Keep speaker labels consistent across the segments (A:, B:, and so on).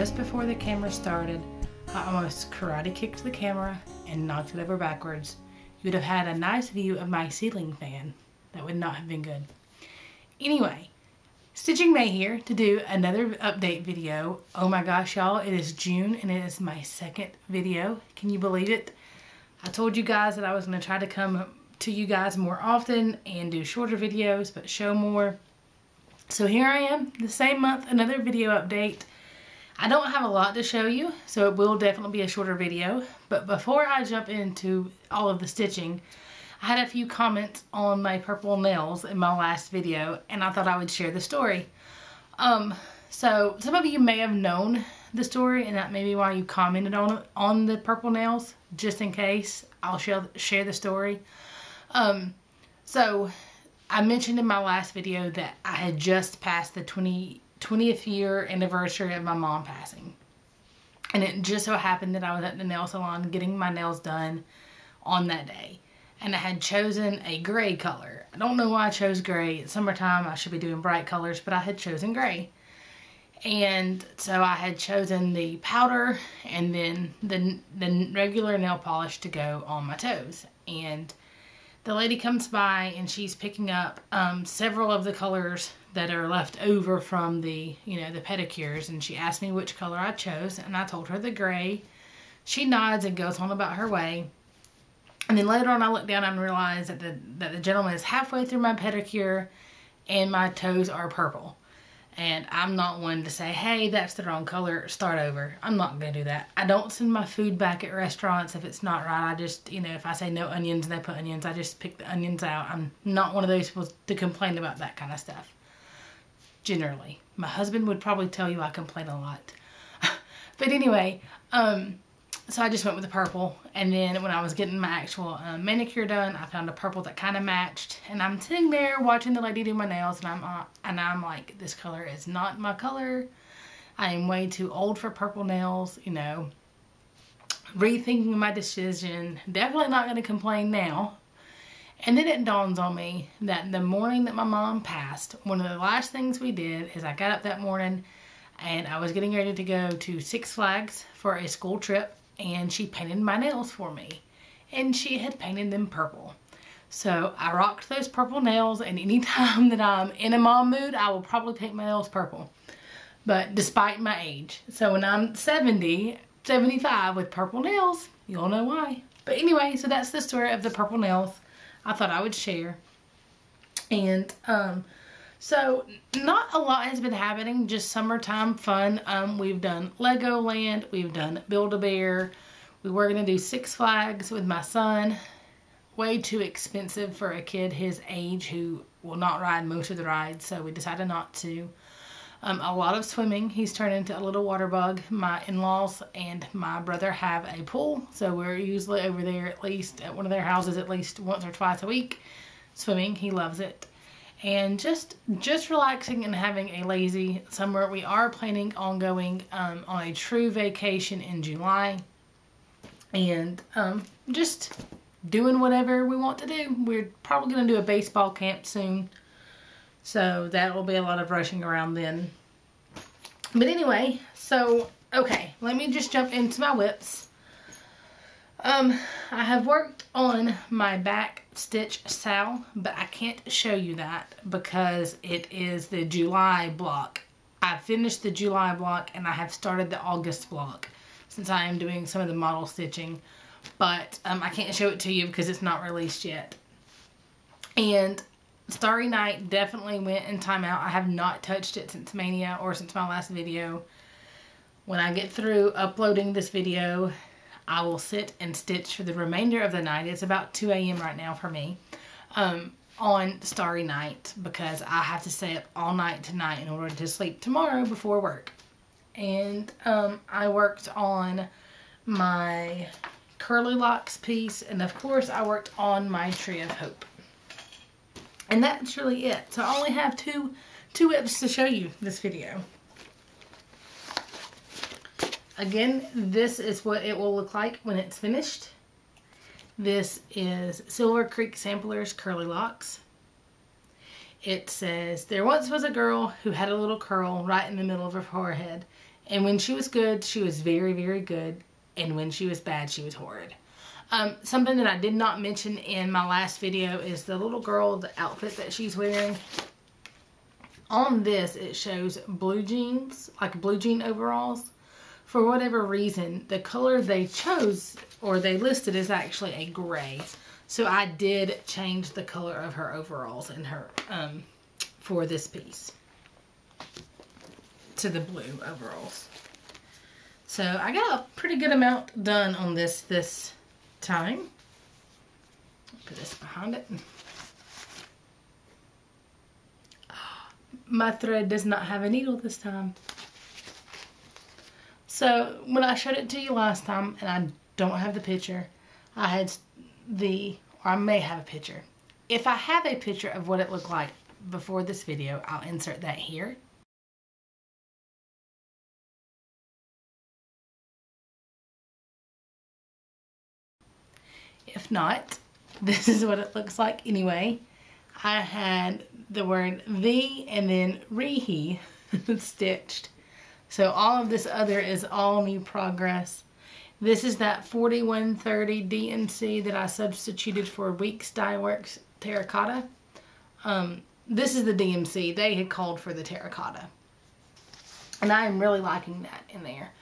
A: just before the camera started, I almost karate kicked the camera and knocked it over backwards. You would have had a nice view of my ceiling fan. That would not have been good. Anyway, Stitching May here to do another update video. Oh my gosh, y'all, it is June and it is my second video. Can you believe it? I told you guys that I was going to try to come to you guys more often and do shorter videos, but show more. So here I am, the same month, another video update. I don't have a lot to show you, so it will definitely be a shorter video. But before I jump into all of the stitching, I had a few comments on my purple nails in my last video, and I thought I would share the story. So some of you may have known the story, and that may be why you commented on the purple nails. Just in case, I'll share the story. So I mentioned in my last video that I had just passed the 20th year anniversary of my mom passing. And it just so happened that I was at the nail salon getting my nails done on that day. And I had chosen a gray color. I don't know why I chose gray. It's summertime, I should be doing bright colors, but I had chosen gray. And so I had chosen the powder and then the regular nail polish to go on my toes. And the lady comes by and she's picking up several of the colors that are left over from the, the pedicures. And she asked me which color I chose, and I told her the gray. She nods and goes on about her way. And then later on I look down and realize that the gentleman is halfway through my pedicure and my toes are purple. And I'm not one to say, hey, that's the wrong color, start over. I'm not going to do that. I don't send my food back at restaurants if it's not right. I just, if I say no onions and they put onions, I just pick the onions out. I'm not one of those people to complain about that kind of stuff. Generally. My husband would probably tell you I complain a lot. But anyway, so I just went with the purple. And then when I was getting my actual manicure done, I found a purple that kind of matched. And I'm sitting there watching the lady do my nails, and I'm like, this color is not my color. I am way too old for purple nails, rethinking my decision. Definitely not going to complain now. And then it dawns on me that the morning that my mom passed, one of the last things we did is I got up that morning and I was getting ready to go to Six Flags for a school trip. And she painted my nails for me. And she had painted them purple. So I rocked those purple nails, and anytime that I'm in a mom mood, I will probably paint my nails purple. But despite my age. So when I'm 70, 75 with purple nails, you'll know why. But anyway, so that's the story of the purple nails I thought I would share. And so not a lot has been happening, just summertime fun. We've done Legoland, we've done Build-A-Bear. We were going to do Six Flags with my son. Way too expensive for a kid his age who will not ride most of the rides, so we decided not to. A lot of swimming. He's turned into a little water bug. My in-laws and my brother have a pool, so we're usually over there at least at one of their houses at least once or twice a week swimming. He loves it. And just relaxing and having a lazy summer. We are planning on going on a true vacation in July. And just doing whatever we want to do. We're probably going to do a baseball camp soon. So that will be a lot of rushing around then. But anyway, so, okay. Let me just jump into my whips. I have worked on my back stitch sal, but I can't show you that because it is the July block. I finished the July block and I have started the August block since I am doing some of the model stitching, but I can't show it to you because it's not released yet. And Starry Night definitely went in timeout. I have not touched it since Mania or since my last video. When I get through uploading this video, I will sit and stitch for the remainder of the night. It's about 2 a.m. right now for me on Starry Night because I have to stay up all night tonight in order to sleep tomorrow before work. And I worked on my Curly Locks piece, and of course I worked on my Tree of Hope. And that's really it. So I only have two whips to show you this video. Again, this is what it will look like when it's finished. This is Silver Creek Samplers Curly Locks. It says, there once was a girl who had a little curl right in the middle of her forehead, And when she was good, she was very, very good. And when she was bad, she was horrid. Something that I did not mention in my last video is the little girl, the outfit that she's wearing. On this, it shows blue jeans, like blue jean overalls. For whatever reason, the color they chose, or they listed, is actually a gray. So I did change the color of her overalls in her, for this piece, to the blue overalls. So I got a pretty good amount done on this time. Put this behind it. My thread does not have a needle this time. So when I showed it to you last time, and I don't have the picture, I had or I may have a picture. If I have a picture of what it looked like before this video, I'll insert that here. If not, this is what it looks like anyway. I had the word the and then rehe stitched. So all of this other is all new progress. This is that 4130 DMC that I substituted for Weeks Dye Works terracotta. This is the DMC. They had called for the terracotta. And I am really liking that in there.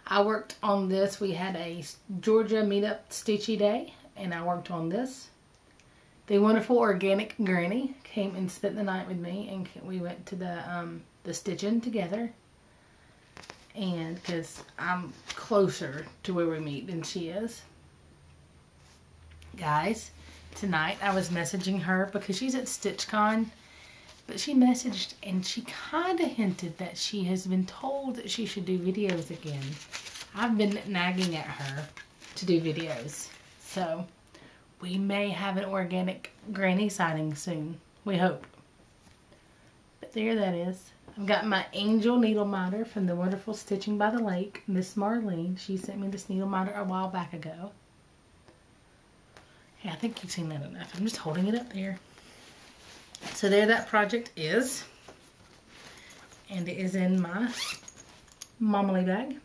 A: I worked on this. We had a Georgia meetup stitchy day, and I worked on this. The wonderful organic granny came and spent the night with me, and we went to the stitching together. And because I'm closer to where we meet than she is. Guys, tonight I was messaging her because she's at StitchCon, but she messaged and she kind of hinted that she has been told that she should do videos again. I've been nagging at her to do videos. So we may have an organic granny sighting soon. We hope. But there that is. I've got my angel needle miter from the wonderful Stitching by the Lake, Miss Marlene. She sent me this needle miter a while back ago. Yeah, I think you've seen that enough. I'm just holding it up there. So there that project is. And it is in my Momily bag.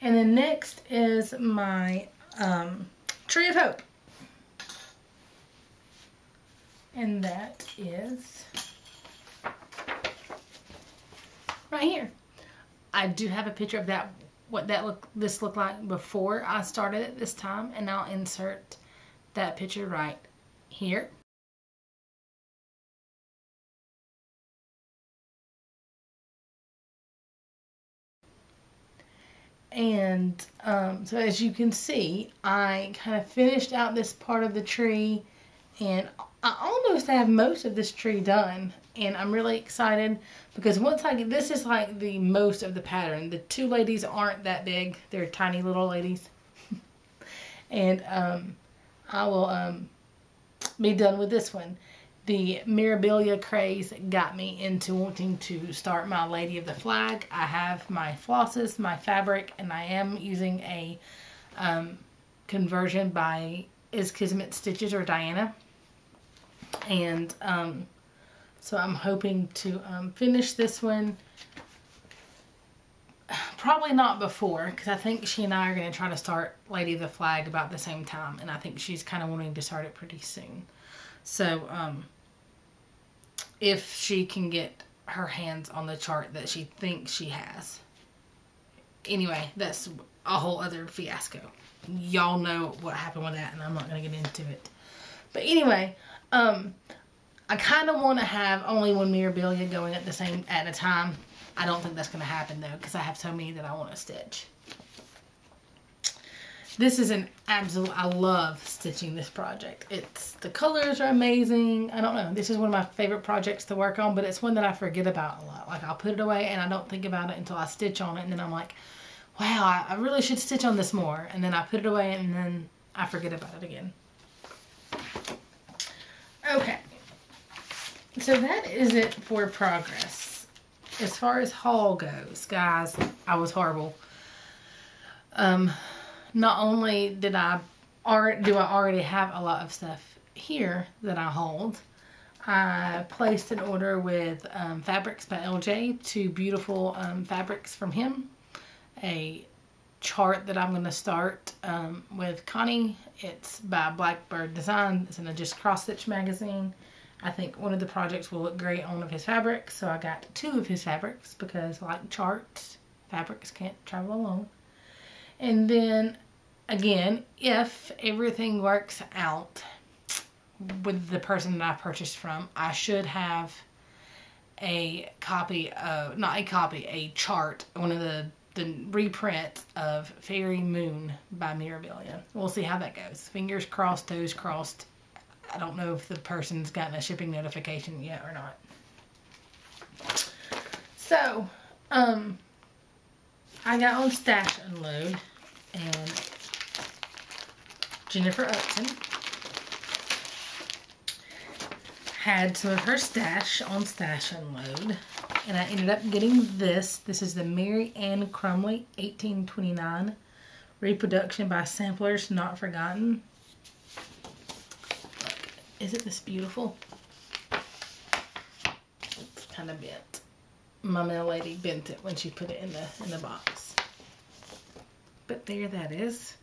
A: And then next is my Tree of Hope. And that is right here. I do have a picture of that, what this looked like before I started it this time, and I'll insert that picture right here. And so as you can see, I kind of finished out this part of the tree, and I almost have most of this tree done, and I'm really excited because once I get, this is like the most of the pattern. The two ladies aren't that big. They're tiny little ladies. And I will be done with this one. The Mirabilia craze got me into wanting to start my Lady of the Flag. I have my flosses, my fabric, and I am using a conversion by Is Kismet Stitches or Diana. And so I'm hoping to finish this one. Probably not before, because I think she and I are going to try to start Lady of the Flag about the same time. And I think she's kind of wanting to start it pretty soon. So if she can get her hands on the chart that she thinks she has. Anyway, that's a whole other fiasco. Y'all know what happened with that, and I'm not going to get into it. But anyway, I kind of want to have only one Mirabilia going at a time. I don't think that's going to happen though, because I have so many that I want to stitch. This is an absolute, I love stitching this project. The colors are amazing. I don't know, this is one of my favorite projects to work on, but it's one that I forget about a lot. Like, I'll put it away and I don't think about it until I stitch on it, and then I'm like, wow, I really should stitch on this more. And then I put it away and then I forget about it again. Okay. So that is it for progress. As far as haul goes, guys, I was horrible. Not only do I already have a lot of stuff here that I hauled, I placed an order with Fabrics by LJ, 2 beautiful fabrics from him. A chart that I'm going to start with Connie. It's by Blackbird Design. It's in a Just Cross Stitch magazine. I think one of the projects will look great on one of his fabrics, so I got 2 of his fabrics because, like charts, fabrics can't travel alone. And then, again, if everything works out with the person that I purchased from, I should have a copy of, a chart, one of the reprint of Fairy Moon by Mirabilia. We'll see how that goes. Fingers crossed, toes crossed. I don't know if the person's gotten a shipping notification yet or not. So, I got on Stash Unload, and Jennifer Upton had some of her stash on Stash Unload, and I ended up getting this. This is the Mary Ann Crumley 1829 reproduction by Samplers Not Forgotten. Isn't this beautiful? It's kind of bent. My mail lady bent it when she put it in the box. But there that is.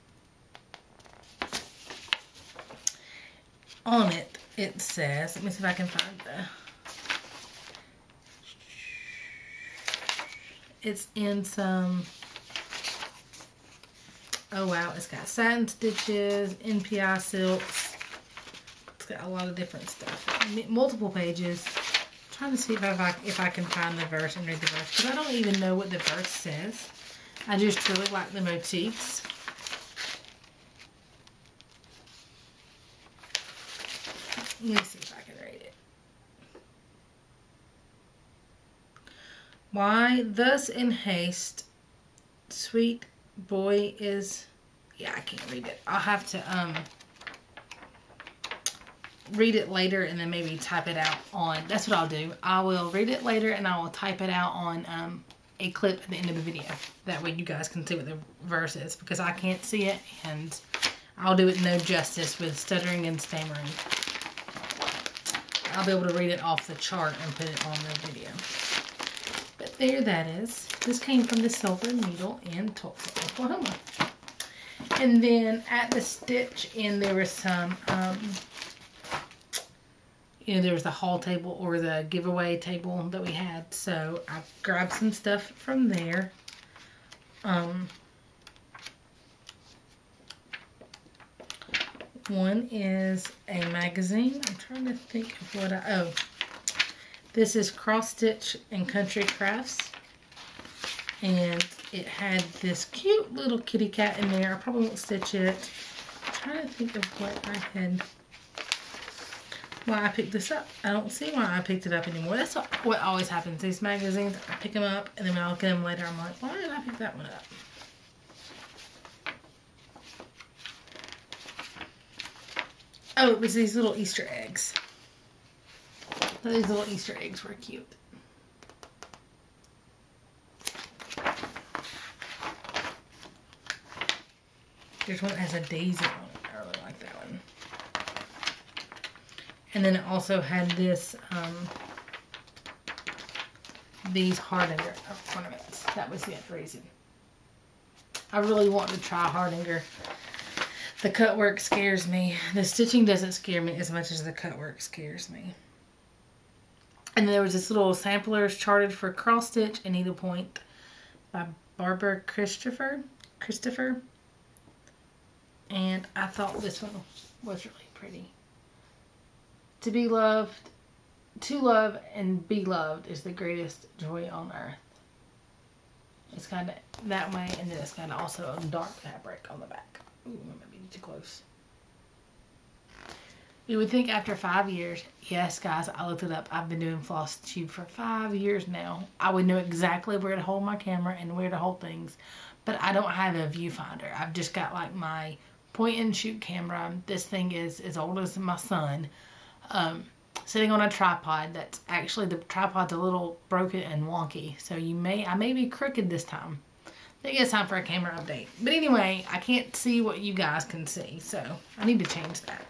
A: On it, it says, let me see if I can find it's in some, oh wow, it's got satin stitches, NPI silks. Got a lot of different stuff, multiple pages. I'm trying to see if I can find the verse and read the verse, because I don't even know what the verse says. I just really like the motifs. Let me see if I can read it. Why thus in haste, sweet boy is, yeah, I can't read it. I'll have to read it later and then maybe type it out on, that's what I'll do. I will read it later and I will type it out on a clip at the end of the video. That way you guys can see what the verse is, because I can't see it and I'll do it no justice with stuttering and stammering. I'll be able to read it off the chart and put it on the video. But there that is. This came from the Silver Needle in Tulsa, Oklahoma. And then at the stitch end there was some you know, there was the haul table or the giveaway table that we had. So I grabbed some stuff from there. One is a magazine. I'm trying to think of what this is Cross Stitch and Country Crafts. And it had this cute little kitty cat in there. I probably won't stitch it. I'm trying to think of what I had, why I picked this up. I don't see why I picked it up anymore. That's what always happens. These magazines, I pick them up, and then when I look at them later, I'm like, why did I pick that one up? Oh, it was these little Easter eggs. These little Easter eggs were cute. There's one that has a daisy on it. I really like that one. And then it also had this, these Hardanger ornaments. That was the other reason. I really want to try Hardanger. The cut work scares me. The stitching doesn't scare me as much as the cut work scares me. And there was this little Samplers Charted for Cross Stitch and Needlepoint by Barbara Christopher. And I thought this one was really pretty. To love and be loved is the greatest joy on earth. It's kind of that way, and then it's kind of also a dark fabric on the back. Ooh, I might be too close. You would think after 5 years, yes guys, I looked it up. I've been doing Flosstube for 5 years now. I would know exactly where to hold my camera and where to hold things, but I don't have a viewfinder. I've just got like my point and shoot camera. This thing is as old as my son. Sitting on a tripod. That's actually, the tripod's a little broken and wonky, so I may be crooked this time. I think it's time for a camera update. But anyway, I can't see what you guys can see, so I need to change that.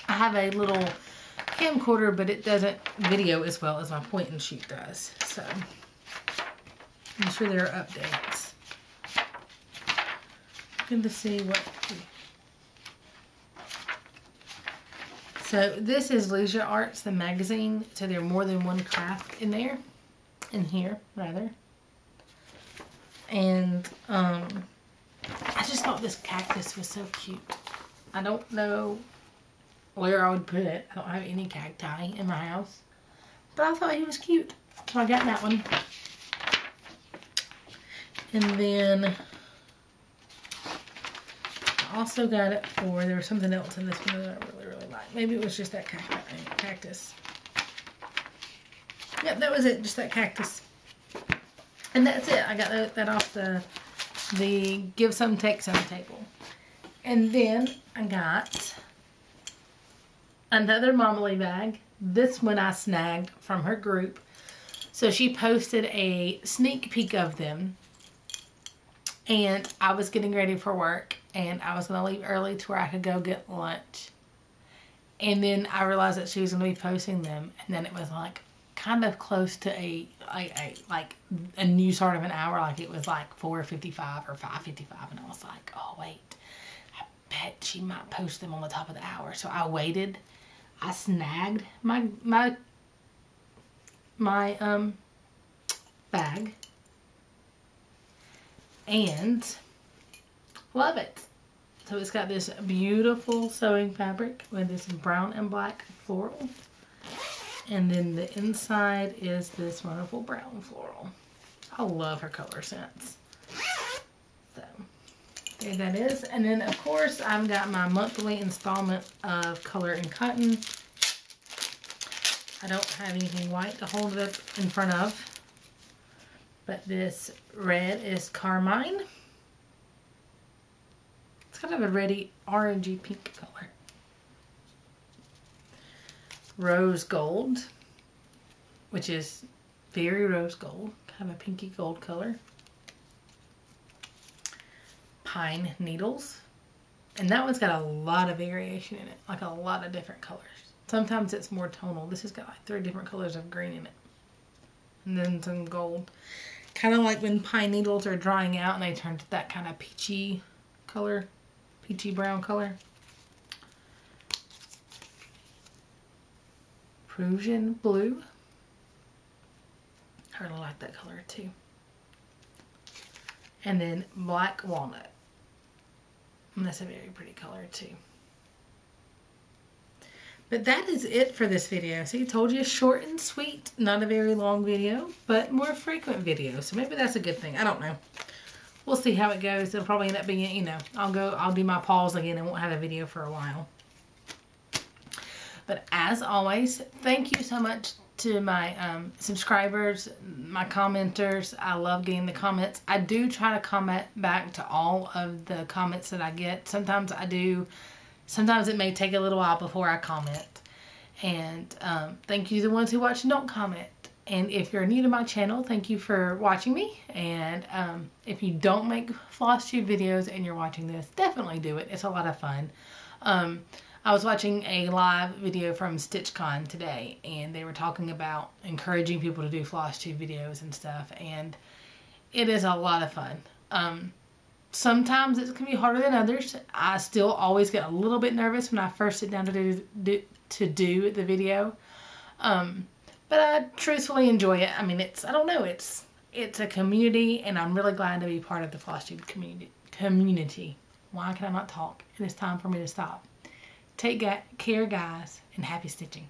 A: I have a little camcorder, but it doesn't video as well as my point and shoot does. So I'm sure there are updates. Good to see what. So this is Leisure Arts, the magazine. So there are more than one craft in there, in here rather. And I just thought this cactus was so cute. I don't know where I would put it. I don't have any cacti in my house, but I thought he was cute, so I got that one. And then I also got it for, there was something else in this one that I really liked. Maybe it was just that cactus. Yep, that was it, just that cactus. And that's it. I got that off the give some, take some table. And then I got another Momily bag. This one I snagged from her group. So she posted a sneak peek of them. And I was getting ready for work. And I was going to leave early to where I could go get lunch. And then I realized that she was going to be posting them. And then it was like kind of close to a new start of an hour. Like it was like 4:55 or 5:55. And I was like, oh wait. I bet she might post them on the top of the hour. So I waited. I snagged my bag. And love it. So it's got this beautiful sewing fabric with this brown and black floral. And then the inside is this wonderful brown floral. I love her color sense. So there that is. And then of course I've got my monthly installment of Color and Cotton. I don't have anything white to hold it up in front of. But this red is Carmine. It's kind of a reddy, orangey pink color. Rose Gold, which is very rose gold, kind of a pinky gold color. Pine Needles. And that one's got a lot of variation in it, like a lot of different colors. Sometimes it's more tonal. This has got like 3 different colors of green in it. And then some gold. Kind of like when pine needles are drying out and they turn to that kind of peachy color, peachy brown color. Prussian Blue. I really like that color too. And then Black Walnut. And that's a very pretty color too. But that is it for this video. See, I told you, short and sweet. Not a very long video, but more frequent video. So maybe that's a good thing. I don't know. We'll see how it goes. It'll probably end up being, you know, I'll do my pause again and won't have a video for a while. But as always, thank you so much to my subscribers, my commenters. I love getting the comments. I do try to comment back to all of the comments that I get. Sometimes I do. Sometimes it may take a little while before I comment. And thank you to the ones who watch and don't comment. And if you're new to my channel, thank you for watching me. And if you don't make Flosstube videos and you're watching this, definitely do it. It's a lot of fun. I was watching a live video from StitchCon today, and they were talking about encouraging people to do Flosstube videos and stuff. And it is a lot of fun. Sometimes it can be harder than others. I still always get a little bit nervous when I first sit down to do the video. But I truthfully enjoy it. I mean, I don't know, it's a community, and I'm really glad to be part of the Flosstube community. Why can I not talk? It is time for me to stop. Take care, guys, and happy stitching.